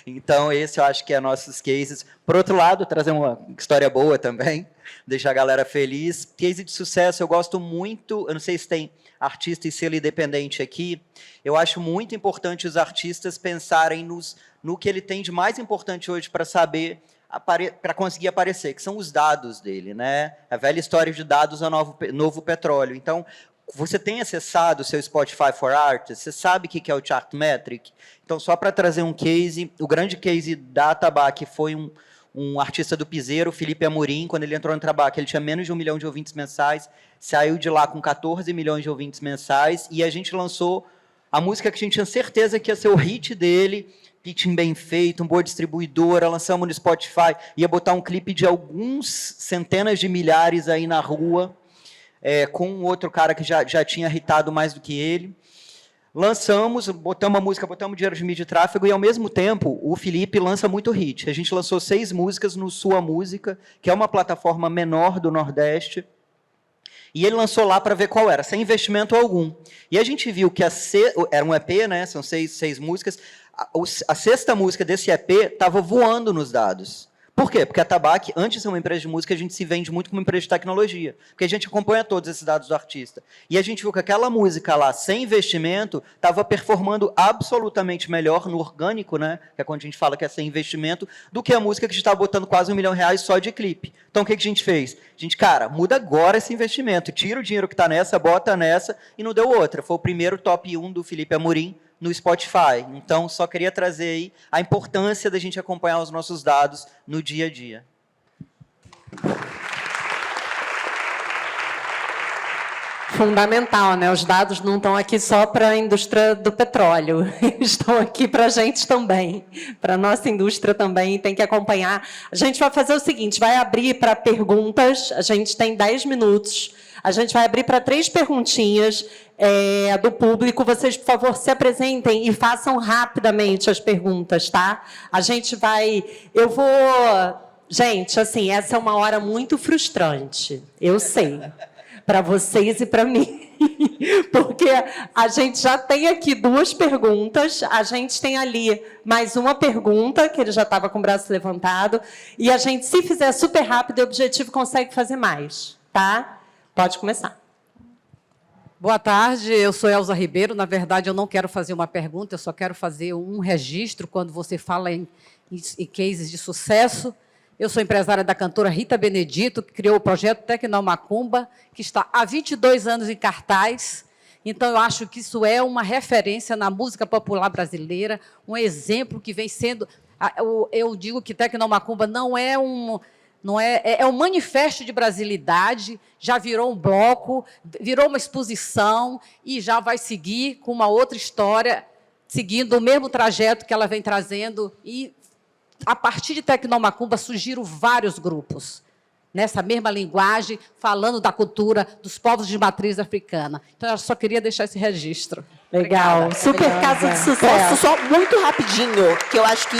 Então, esse eu acho que é nossos cases. Por outro lado, trazer uma história boa também, deixar a galera feliz. Case de sucesso, eu gosto muito, eu não sei se tem artista e selo independente aqui, eu acho muito importante os artistas pensarem no que ele tem de mais importante hoje para saber, para conseguir aparecer, que são os dados dele, né? A velha história de dados é o novo petróleo. Então, você tem acessado o seu Spotify for Artists, você sabe o que é o Chartmetric? Então, só para trazer um case, o grande case da Atabaque foi um artista do Piseiro, Felipe Amorim. Quando ele entrou no Atabaque, ele tinha menos de 1 milhão de ouvintes mensais, saiu de lá com 14 milhões de ouvintes mensais, e a gente lançou a música que a gente tinha certeza que ia ser o hit dele, pitching bem feito, uma boa distribuidora, lançamos no Spotify, ia botar um clipe de alguns centenas de milhares aí na rua, com um outro cara que já tinha hitado mais do que ele. Lançamos, botamos a música, botamos dinheiro de mídia e tráfego, e, ao mesmo tempo, o Felipe lança muito hit. A gente lançou 6 músicas no Sua Música, que é uma plataforma menor do Nordeste, e ele lançou lá para ver qual era, sem investimento algum. E a gente viu que era um EP, né? São 6 músicas. A 6ª música desse EP estava voando nos dados. Por quê? Porque a Atabaque, antes de ser uma empresa de música, a gente se vende muito como empresa de tecnologia, porque a gente acompanha todos esses dados do artista. E a gente viu que aquela música lá, sem investimento, estava performando absolutamente melhor no orgânico, né? Que é quando a gente fala que é sem investimento, do que a música que a gente estava botando quase R$1 milhão só de clipe. Então, o que a gente fez? A gente, cara, muda agora esse investimento, tira o dinheiro que está nessa, bota nessa, e não deu outra. Foi o primeiro top 1 do Felipe Amorim no Spotify. Então, só queria trazer aí a importância da gente acompanhar os nossos dados no dia a dia. Fundamental, né? Os dados não estão aqui só para a indústria do petróleo, estão aqui para a gente também, para a nossa indústria também, tem que acompanhar. A gente vai fazer o seguinte, vai abrir para perguntas, a gente tem 10 minutos, a gente vai abrir para 3 perguntinhas do público. Vocês, por favor, se apresentem e façam rapidamente as perguntas, tá? A gente vai... Gente, assim, essa é uma hora muito frustrante, eu sei, para vocês e para mim, porque a gente já tem aqui 2 perguntas, a gente tem ali mais uma pergunta, que ele já estava com o braço levantado, e a gente, se fizer super rápido e objetivo, consegue fazer mais, tá? Pode começar. Boa tarde, eu sou Elza Ribeiro. Na verdade, eu não quero fazer uma pergunta, eu só quero fazer um registro quando você fala em cases de sucesso. Eu sou empresária da cantora Rita Benedito, que criou o projeto Tecnomacumba, que está há 22 anos em cartaz. Então, eu acho que isso é uma referência na música popular brasileira, um exemplo que vem sendo... Eu digo que Tecnomacumba não é um manifesto de brasilidade, já virou um bloco, virou uma exposição e já vai seguir com uma outra história, seguindo o mesmo trajeto que ela vem trazendo. E, a partir de Tecnomacumba, surgiram vários grupos, nessa mesma linguagem, falando da cultura dos povos de matriz africana. Então, eu só queria deixar esse registro. Legal. Obrigada. Super caso de sucesso. Posso só, muito rapidinho, que eu acho que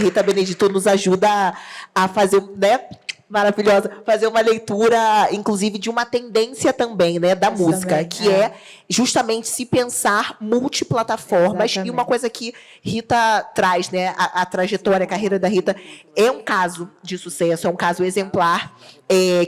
Rita Benedito nos ajuda a fazer, né? Maravilhosa, fazer uma leitura, inclusive, de uma tendência também, né, da música, também, que é justamente se pensar multiplataformas. Exatamente. E uma coisa que Rita traz, né, a trajetória, a carreira da Rita, é um caso de sucesso, é um caso exemplar,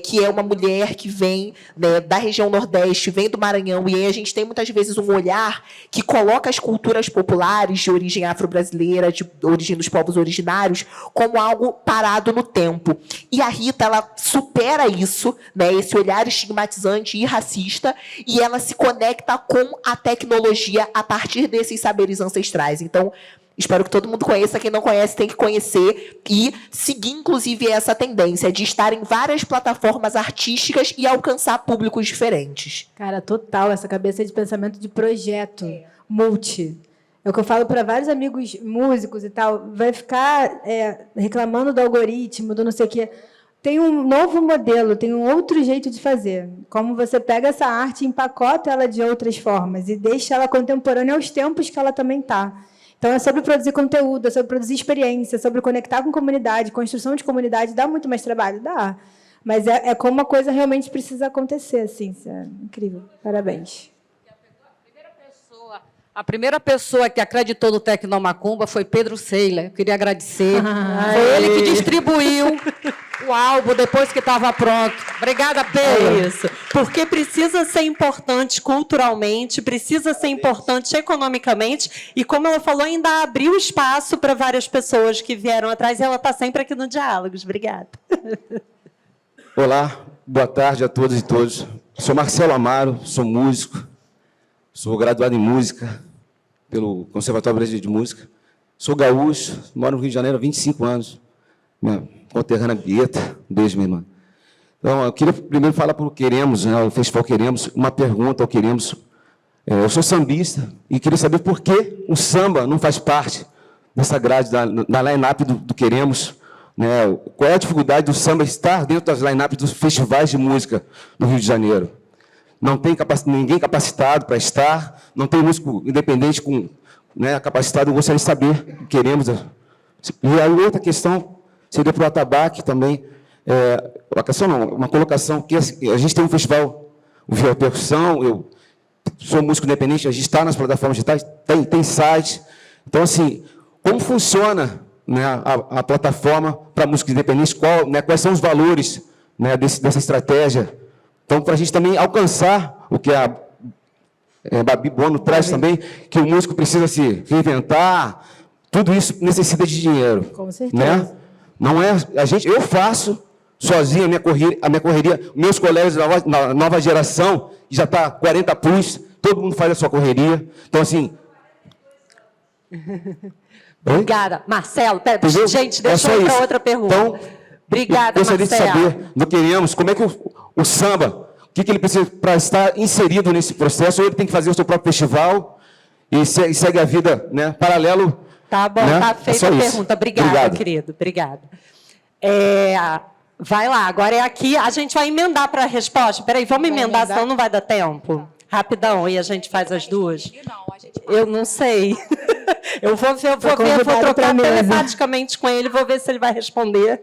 que é uma mulher que vem, né, da região Nordeste, vem do Maranhão, e aí a gente tem muitas vezes um olhar que coloca as culturas populares de origem afro-brasileira, de origem dos povos originários, como algo parado no tempo. E a Rita, ela supera isso, né, esse olhar estigmatizante e racista, e ela se conecta com a tecnologia a partir desses saberes ancestrais. Então, espero que todo mundo conheça. Quem não conhece tem que conhecer e seguir, inclusive, essa tendência de estar em várias plataformas artísticas e alcançar públicos diferentes. Cara, total, essa cabeça de pensamento de projeto, multi. É o que eu falo para vários amigos músicos e tal. Vai ficar reclamando do algoritmo, do não sei o quê. Tem um novo modelo, tem um outro jeito de fazer. Como você pega essa arte e empacota ela de outras formas e deixa ela contemporânea aos tempos que ela também está. Então, é sobre produzir conteúdo, é sobre produzir experiência, é sobre conectar com comunidade, construção de comunidade. Dá muito mais trabalho? Dá. Mas é como uma coisa realmente precisa acontecer. Assim. Isso é incrível. Parabéns. A primeira pessoa que acreditou no Tecnomacumba foi Pedro Seiler. Eu queria agradecer. Foi ele que distribuiu o álbum depois que estava pronto. Obrigada, Pedro. É isso. Porque precisa ser importante culturalmente, precisa ser importante economicamente, e, como ela falou, ainda abriu espaço para várias pessoas que vieram atrás, e ela está sempre aqui no Diálogos. Obrigada. Olá, boa tarde a todas e todos. Sou Marcelo Amaro, sou músico, sou graduado em música pelo Conservatório Brasileiro de Música. Sou gaúcho, moro no Rio de Janeiro há 25 anos. Minha conterrânea Bieta, um beijo, minha irmã. Então, eu queria primeiro falar para o Queremos, né, o Festival Queremos, uma pergunta ao Queremos. Eu sou sambista e queria saber por que o samba não faz parte dessa grade da line-up do Queremos. Né? Qual é a dificuldade do samba estar dentro das line-up dos festivais de música no Rio de Janeiro? não tem ninguém capacitado para estar, não tem músico independente com, né, capacitado. Eu gostaria de saber, queremos. E a outra questão seria para o Atabaque também, uma questão não, uma colocação, que a gente tem um festival, o Via Percussão, eu sou músico independente, a gente está nas plataformas digitais, tem site. Então, assim, como funciona, né, a plataforma para músicos independentes, quais são os valores, né, dessa estratégia? Então, para a gente também alcançar o que a Babi Bono traz também, que o músico precisa se reinventar, tudo isso necessita de dinheiro. Com certeza. Né? Não é, eu faço sozinho a minha correria, meus colegas da nova geração, que já está 40 plus, todo mundo faz a sua correria. Então, assim... Obrigada. Marcelo, pera, Entendeu? gente, deixa eu ir para outra pergunta. Então, obrigada, gostaria Marcelo. de saber, nós queremos, como é que o samba, o que ele precisa para estar inserido nesse processo, ou ele tem que fazer o seu próprio festival e segue a vida, né, paralelo. Tá bom, né? tá feita a pergunta. Obrigada, Obrigado. querido. Obrigada. Vai lá, agora é aqui. A gente vai emendar para a resposta. Peraí, vamos emendar, senão não vai dar tempo. Rapidão, e a gente faz as duas? Eu não sei. Eu vou trocar telepaticamente com ele, vou ver se ele vai responder.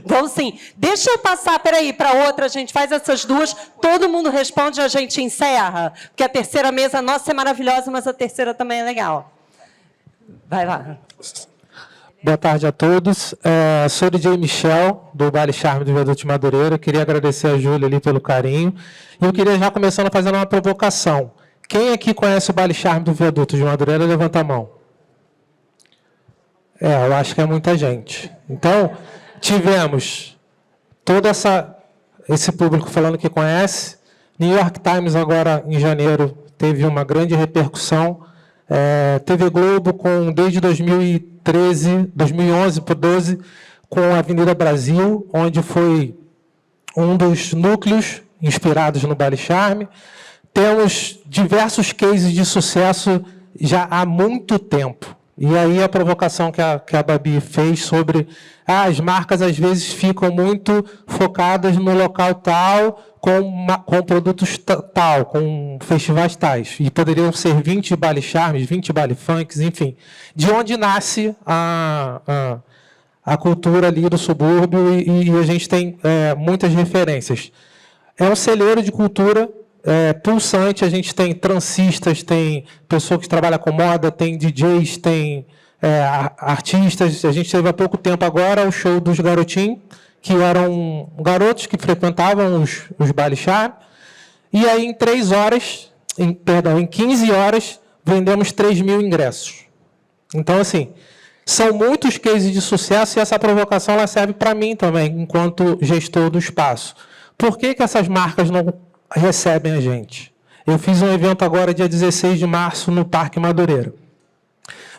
Vamos sim. Deixa eu passar, peraí, para outra, a gente faz essas duas, todo mundo responde e a gente encerra. Porque a terceira mesa nossa é maravilhosa, mas a terceira também é legal. Vai lá. Boa tarde a todos. Sou o DJ Michel, do Baile Charme do Viaduto de Madureira. Queria agradecer a Júlia ali pelo carinho. E eu queria já começando fazendo uma provocação. Quem aqui conhece o Baile Charme do Viaduto de Madureira, levanta a mão. Eu acho que é muita gente. Então, tivemos todo esse público falando que conhece. New York Times, agora em janeiro, teve uma grande repercussão. TV Globo, desde 2011 por 2012, com a Avenida Brasil, onde foi um dos núcleos inspirados no Baile Charme. Temos diversos cases de sucesso já há muito tempo. E aí a provocação que a Babi fez sobre as marcas às vezes ficam muito focadas no local tal, com produtos tal, com festivais tais. E poderiam ser 20 baile charmes, 20 baile funks, enfim. De onde nasce a cultura ali do subúrbio e a gente tem muitas referências. É um celeiro de cultura pulsante, a gente tem transistas, tem pessoa que trabalha com moda, tem DJs, tem artistas. A gente teve há pouco tempo agora o show dos Garotinhos, que eram garotos que frequentavam os bailes charme, e aí em 15 horas, vendemos 3.000 ingressos. Então, assim, são muitos cases de sucesso e essa provocação ela serve para mim também, enquanto gestor do espaço. Por que essas marcas não recebem a gente? Eu fiz um evento agora, dia 16 de março, no Parque Madureira.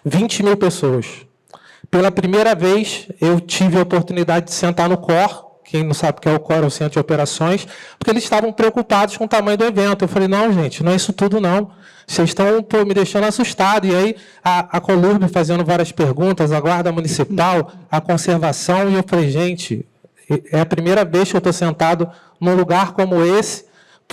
20.000 pessoas. Pela primeira vez, eu tive a oportunidade de sentar no COR, quem não sabe o que é o COR, é o Centro de Operações, porque eles estavam preocupados com o tamanho do evento. Eu falei, não, gente, não é isso tudo, não. Vocês estão me deixando assustado. E aí, a Colurb fazendo várias perguntas, a Guarda Municipal, a Conservação, e eu falei, gente, é a primeira vez que eu estou sentado num lugar como esse,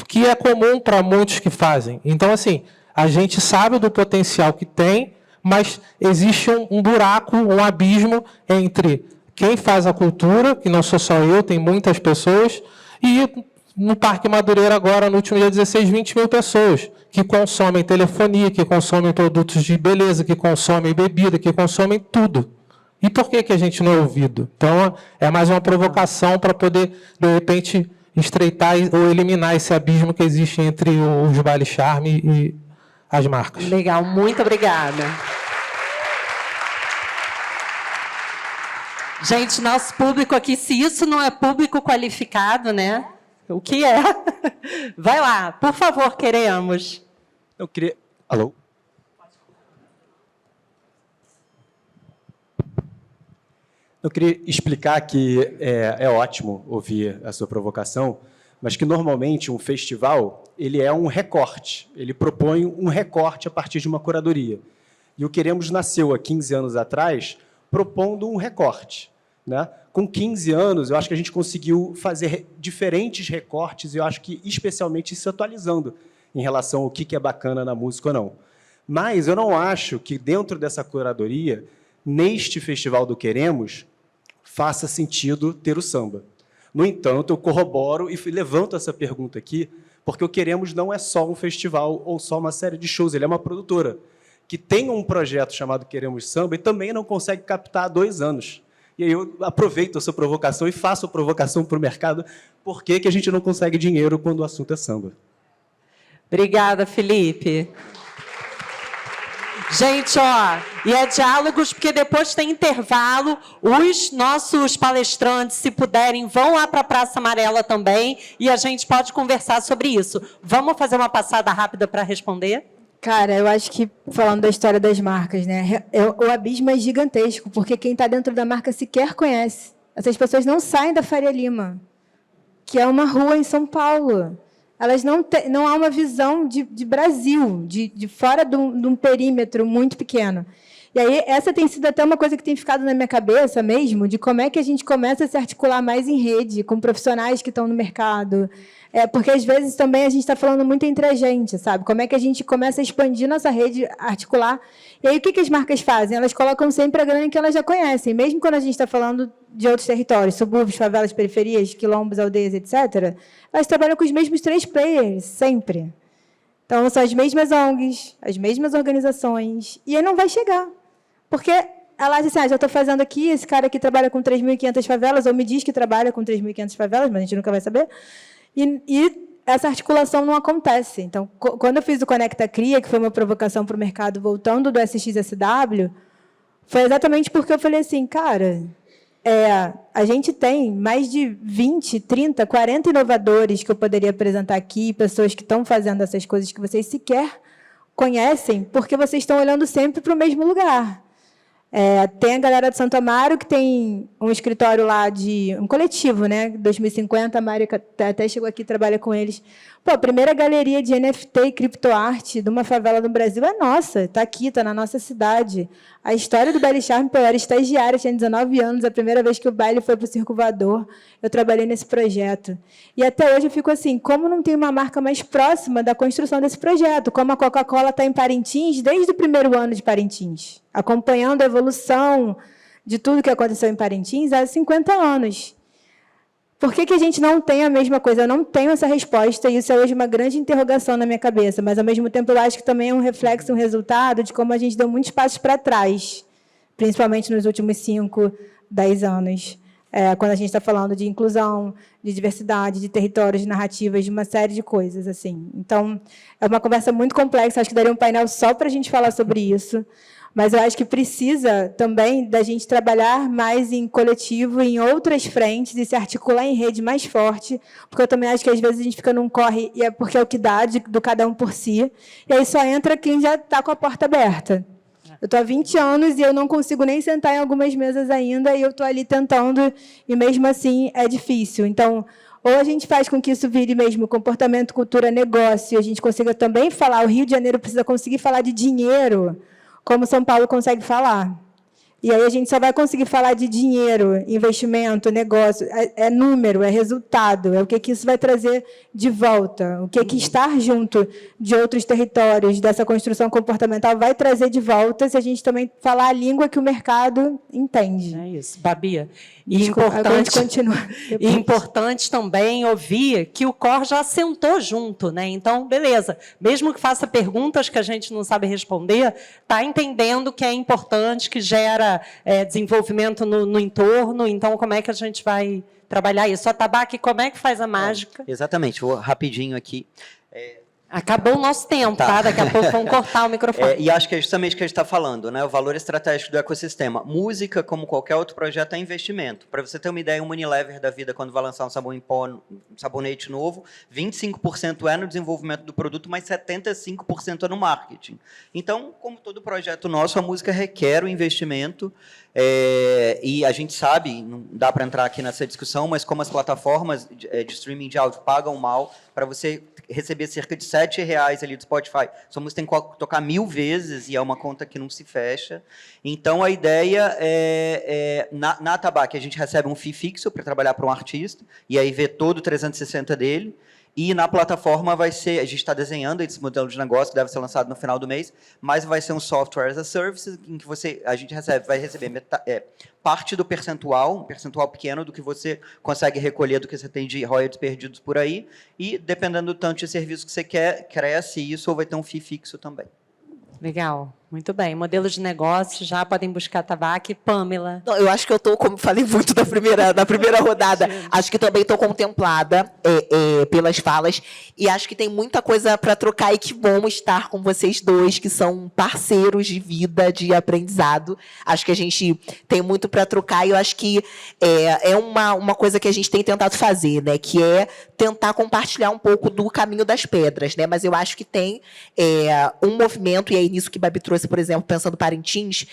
que é comum para muitos que fazem. Então, assim, a gente sabe do potencial que tem, mas existe um buraco, um abismo entre quem faz a cultura, que não sou só eu, tem muitas pessoas, e no Parque Madureira agora, no último dia 16, 20.000 pessoas que consomem telefonia, que consomem produtos de beleza, que consomem bebida, que consomem tudo. E por que a gente não é ouvido? Então, é mais uma provocação para poder, de repente, estreitar ou eliminar esse abismo que existe entre os baile charme e as marcas. Legal, muito obrigada. Gente, nosso público aqui, se isso não é público qualificado, né? O que é? Vai lá, por favor, queremos. Eu queria... Alô? Eu queria explicar que é ótimo ouvir a sua provocação, mas que normalmente um festival ele é um recorte, ele propõe um recorte a partir de uma curadoria. E o Queremos nasceu há 15 anos atrás propondo um recorte. né? Com 15 anos, eu acho que a gente conseguiu fazer diferentes recortes, e eu acho que, especialmente, se atualizando em relação ao que é bacana na música ou não. Mas eu não acho que, dentro dessa curadoria, neste Festival do Queremos, faça sentido ter o samba. No entanto, eu corroboro e levanto essa pergunta aqui, porque o Queremos não é só um festival ou só uma série de shows, ele é uma produtora que tem um projeto chamado Queremos Samba e também não consegue captar há 2 anos. E aí eu aproveito essa provocação e faço a provocação para o mercado. Por que a gente não consegue dinheiro quando o assunto é samba? Obrigada, Felipe. Gente, ó, e é diálogos, porque depois tem intervalo. Os nossos palestrantes, se puderem, vão lá para a Praça Amarela também e a gente pode conversar sobre isso. Vamos fazer uma passada rápida para responder? Cara, eu acho que, falando da história das marcas, né, o abismo é gigantesco, porque quem está dentro da marca sequer conhece. Essas pessoas não saem da Faria Lima, que é uma rua em São Paulo. Elas não há uma visão de Brasil, de fora de um perímetro muito pequeno. E aí, essa tem sido até uma coisa que tem ficado na minha cabeça mesmo, de como é que a gente começa a se articular mais em rede, com profissionais que estão no mercado. Porque, às vezes, também a gente está falando muito entre a gente, sabe? Como é que a gente começa a expandir nossa rede, articular. E aí, o que as marcas fazem? Elas colocam sempre a grana que elas já conhecem, mesmo quando a gente está falando de outros territórios, subúrbios, favelas, periferias, quilombos, aldeias, etc., elas trabalham com os mesmos 3 players, sempre. Então, são as mesmas ONGs, as mesmas organizações, e aí não vai chegar. Porque ela diz assim, já estou fazendo aqui, esse cara aqui trabalha com 3.500 favelas, ou me diz que trabalha com 3.500 favelas, mas a gente nunca vai saber. E essa articulação não acontece. Então, quando eu fiz o Conecta Cria, que foi uma provocação para o mercado voltando do SXSW, foi exatamente porque eu falei assim, cara, a gente tem mais de 20, 30, 40 inovadores que eu poderia apresentar aqui, pessoas que estão fazendo essas coisas que vocês sequer conhecem, porque vocês estão olhando sempre para o mesmo lugar. Tem a galera de Santo Amaro, que tem um escritório lá um coletivo, né? 2050, a Mari até chegou aqui e trabalha com eles. Pô, a primeira galeria de NFT e criptoarte de uma favela do Brasil é nossa, está aqui, está na nossa cidade. A história do Baile Charme, eu era estagiária, tinha 19 anos, a primeira vez que o baile foi para o Circo Voador, eu trabalhei nesse projeto. E até hoje eu fico assim, como não tem uma marca mais próxima da construção desse projeto? Como a Coca-Cola está em Parintins desde o primeiro ano de Parintins, acompanhando a evolução de tudo que aconteceu em Parintins há 50 anos. Por que a gente não tem a mesma coisa? Eu não tenho essa resposta, e isso é hoje uma grande interrogação na minha cabeça, mas, ao mesmo tempo, eu acho que também é um reflexo, um resultado de como a gente deu muitos passos para trás, principalmente nos últimos 5, 10 anos, quando a gente está falando de inclusão, de diversidade, de territórios, de narrativas, de uma série de coisas. Assim. Então, é uma conversa muito complexa, acho que daria um painel só para a gente falar sobre isso, mas eu acho que precisa também da gente trabalhar mais em coletivo, em outras frentes, e se articular em rede mais forte, porque eu também acho que, às vezes, a gente fica num corre, e é porque é o que dá, do cada um por si, e aí só entra quem já está com a porta aberta. Eu estou há 20 anos e eu não consigo nem sentar em algumas mesas ainda, e eu estou ali tentando, e mesmo assim é difícil. Então, ou a gente faz com que isso vire mesmo comportamento, cultura, negócio, e a gente consiga também falar, o Rio de Janeiro precisa conseguir falar de dinheiro, como São Paulo consegue falar. E aí a gente só vai conseguir falar de dinheiro, investimento, negócio, é número, é resultado, é o que isso vai trazer de volta, o que estar junto de outros territórios dessa construção comportamental vai trazer de volta se a gente também falar a língua que o mercado entende. É isso, Babi. E Desculpa, importante também ouvir que o COR já sentou junto, né? Então, beleza. Mesmo que faça perguntas que a gente não sabe responder, está entendendo que é importante, que gera desenvolvimento no entorno. Então, como é que a gente vai trabalhar isso? A Tabac, como é que faz a mágica? Exatamente. Vou rapidinho aqui. Acabou o nosso tempo, tá? Daqui a pouco vamos cortar o microfone. E acho que é justamente o que a gente está falando, né? O valor estratégico do ecossistema. Música, como qualquer outro projeto, é investimento. Para você ter uma ideia, um Unilever da vida, quando vai lançar um sabão em pó, um sabonete novo, 25% é no desenvolvimento do produto, mas 75% é no marketing. Então, como todo projeto nosso, a música requer o investimento. E a gente sabe, não dá para entrar aqui nessa discussão, mas como as plataformas de streaming de áudio pagam mal, para você receber cerca de 7 R$7 ali do Spotify, sua música tem que tocar 1000 vezes e é uma conta que não se fecha. Então, a ideia na Atabaque, a gente recebe um FII fixo para trabalhar para um artista, e aí vê todo o 360 dele. E na plataforma vai ser, a gente está desenhando esse modelo de negócio, que deve ser lançado no final do mês, mas vai ser um software as a service, em que a gente vai receber parte do percentual, um percentual pequeno do que você consegue recolher, do que você tem de royalties perdidos por aí, e dependendo do tanto de serviço que você quer, cresce isso, ou vai ter um FII fixo também. Legal, muito bem. Modelo de negócio, já podem buscar Atabaque. Pamela. Não, eu acho que eu estou, como falei muito da primeira rodada, acho que também estou contemplada pelas falas e acho que tem muita coisa para trocar e que bom estar com vocês dois, que são parceiros de vida, de aprendizado. Acho que a gente tem muito para trocar e eu acho que é uma coisa que a gente tem tentado fazer, né? Que é tentar compartilhar um pouco do caminho das pedras, né? Mas eu acho que tem um movimento, e aí nisso que Babi trouxe, por exemplo, pensando Parintins,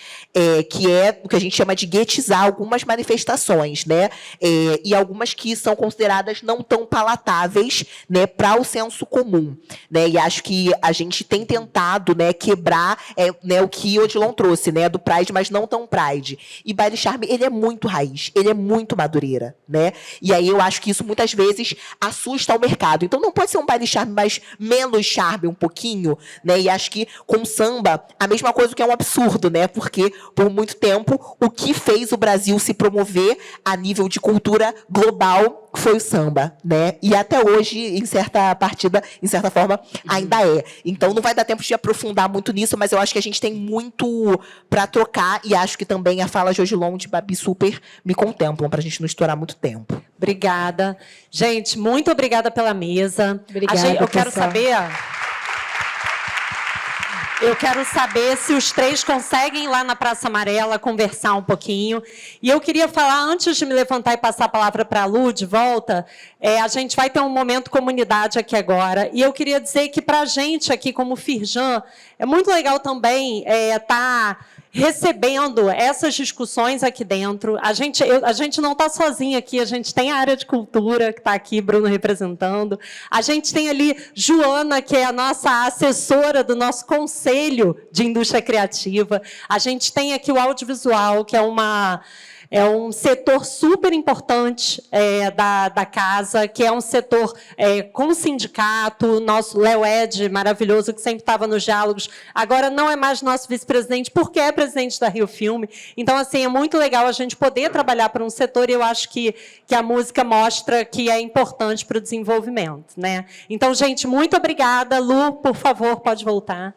que é o que a gente chama de guetizar algumas manifestações, né? E algumas que são consideradas não tão palatáveis, né, para o senso comum, né? E acho que a gente tem tentado, né, quebrar né, o que Odilon trouxe, né, do Pride, mas não tão Pride. E Baile Charme, ele é muito raiz, ele é muito madureira, né? E aí eu acho que isso muitas vezes assusta o mercado. Então não pode ser um Baile Charme, mas menos charme um pouquinho, né? E acho que com samba, a mesma coisa, que é um absurdo, né? Porque, por muito tempo, o que fez o Brasil se promover a nível de cultura global foi o samba, né? E até hoje, em certa partida, em certa forma, ainda é. Então, não vai dar tempo de aprofundar muito nisso, mas eu acho que a gente tem muito para trocar e acho que também a fala de Odilon, de Babi super me contemplam, para a gente não estourar muito tempo. Obrigada. Gente, muito obrigada pela mesa. Obrigada, eu quero pessoal. saber... Eu quero saber se os três conseguem ir lá na Praça Amarela conversar um pouquinho. E eu queria falar, antes de me levantar e passar a palavra para a Lu, de volta, a gente vai ter um momento comunidade aqui agora. E eu queria dizer que, para a gente aqui, como Firjan, é muito legal também estar recebendo essas discussões aqui dentro. A gente não está sozinha aqui, a gente tem a área de cultura, que está aqui, Bruno representando. A gente tem ali Joana, que é a nossa assessora do nosso Conselho de Indústria Criativa. A gente tem aqui o audiovisual, que é um setor super importante da casa, que é um setor com sindicato, nosso Léo Ed, maravilhoso, que sempre estava nos diálogos, agora não é mais nosso vice-presidente, porque é presidente da Rio Filme. Então, assim, é muito legal a gente poder trabalhar para um setor, e eu acho que a música mostra que é importante para o desenvolvimento, né? Então, gente, muito obrigada. Lu, por favor, pode voltar.